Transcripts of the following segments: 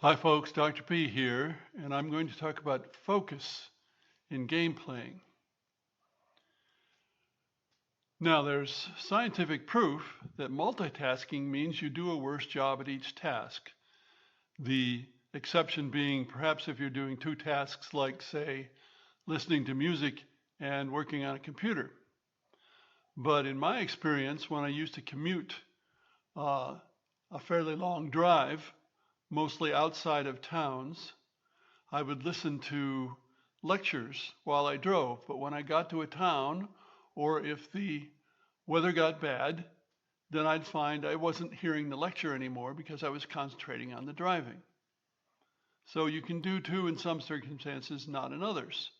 Hi folks, Dr. P here, and I'm going to talk about focus in game playing. Now, there's scientific proof that multitasking means you do a worse job at each task. The exception being perhaps if you're doing two tasks like, say, listening to music and working on a computer. But in my experience, when I used to commute a fairly long drive, mostly outside of towns, I would listen to lectures while I drove. But when I got to a town, or if the weather got bad, then I'd find I wasn't hearing the lecture anymore because I was concentrating on the driving. So you can do two in some circumstances, not in others.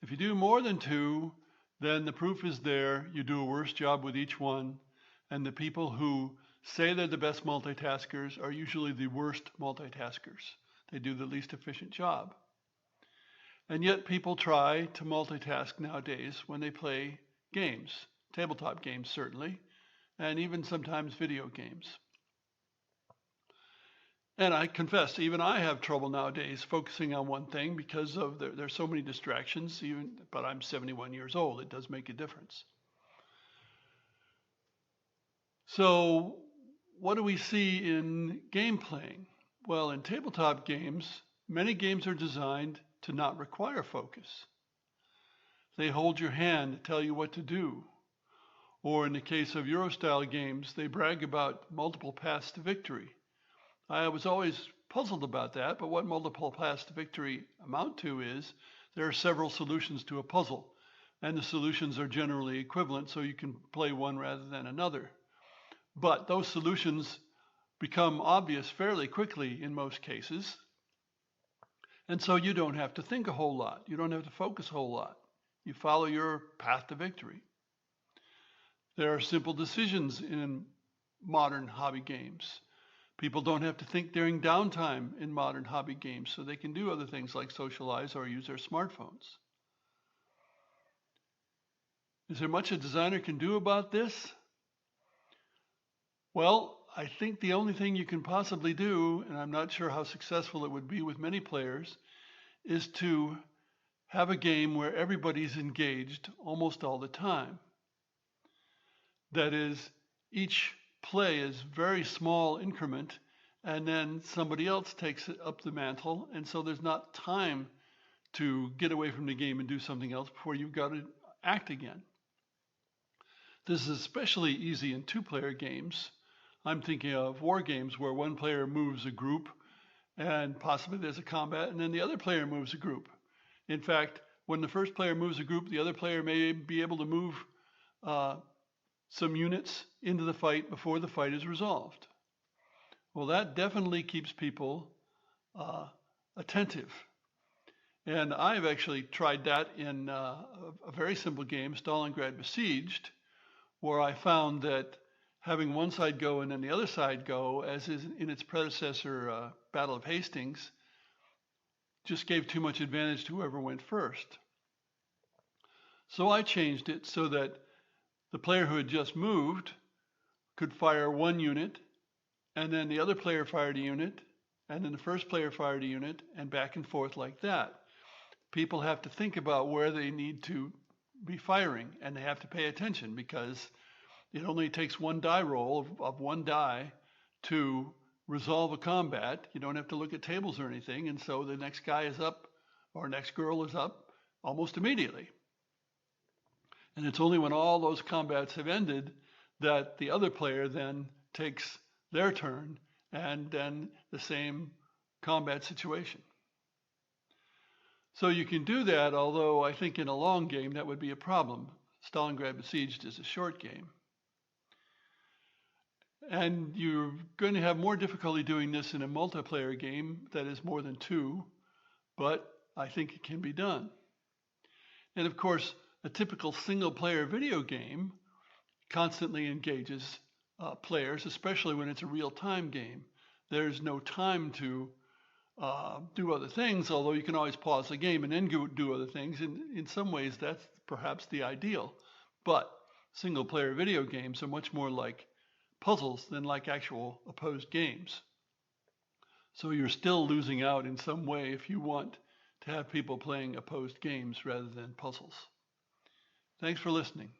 If you do more than two, then the proof is there. You do a worse job with each one. And the people who say they're the best multitaskers are usually the worst multitaskers. They do the least efficient job. And yet people try to multitask nowadays when they play games, tabletop games certainly, and even sometimes video games. And I confess, even I have trouble nowadays focusing on one thing because of there's so many distractions, but I'm 71 years old. It does make a difference. So what do we see in game playing? Well, in tabletop games, many games are designed to not require focus. They hold your hand, tell you what to do. Or in the case of Euro-style games, they brag about multiple paths to victory. I was always puzzled about that, but what multiple paths to victory amount to is there are several solutions to a puzzle, and the solutions are generally equivalent, so you can play one rather than another. But those solutions become obvious fairly quickly in most cases, and so you don't have to think a whole lot. You don't have to focus a whole lot. You follow your path to victory. There are simple decisions in modern hobby games. People don't have to think during downtime in modern hobby games, so they can do other things like socialize or use their smartphones. Is there much a designer can do about this? Well, I think the only thing you can possibly do, and I'm not sure how successful it would be with many players, is to have a game where everybody's engaged almost all the time. That is, each play is very small increment, and then somebody else takes up the mantle, and so there's not time to get away from the game and do something else before you've got to act again. This is especially easy in two-player games. I'm thinking of war games where one player moves a group and possibly there's a combat, and then the other player moves a group. In fact, when the first player moves a group, the other player may be able to move some units into the fight before the fight is resolved. Well, that definitely keeps people attentive. And I've actually tried that in a very simple game, Stalingrad Besieged, where I found that having one side go and then the other side go, as is in its predecessor, Battle of Hastings, just gave too much advantage to whoever went first. So I changed it so that the player who had just moved could fire one unit, and then the other player fired a unit, and then the first player fired a unit, and back and forth like that. People have to think about where they need to be firing, and they have to pay attention because it only takes one die roll of one die to resolve a combat. You don't have to look at tables or anything, and so the next guy is up, or next girl is up almost immediately. And it's only when all those combats have ended that the other player then takes their turn and then the same combat situation. So you can do that, although I think in a long game that would be a problem. Stalingrad Besieged is a short game. And you're going to have more difficulty doing this in a multiplayer game that is more than two, but I think it can be done. And of course, a typical single-player video game constantly engages players, especially when it's a real-time game. There's no time to do other things, although you can always pause the game and then do other things. In some ways, that's perhaps the ideal. But single-player video games are much more like puzzles than like actual opposed games. So you're still losing out in some way if you want to have people playing opposed games rather than puzzles. Thanks for listening.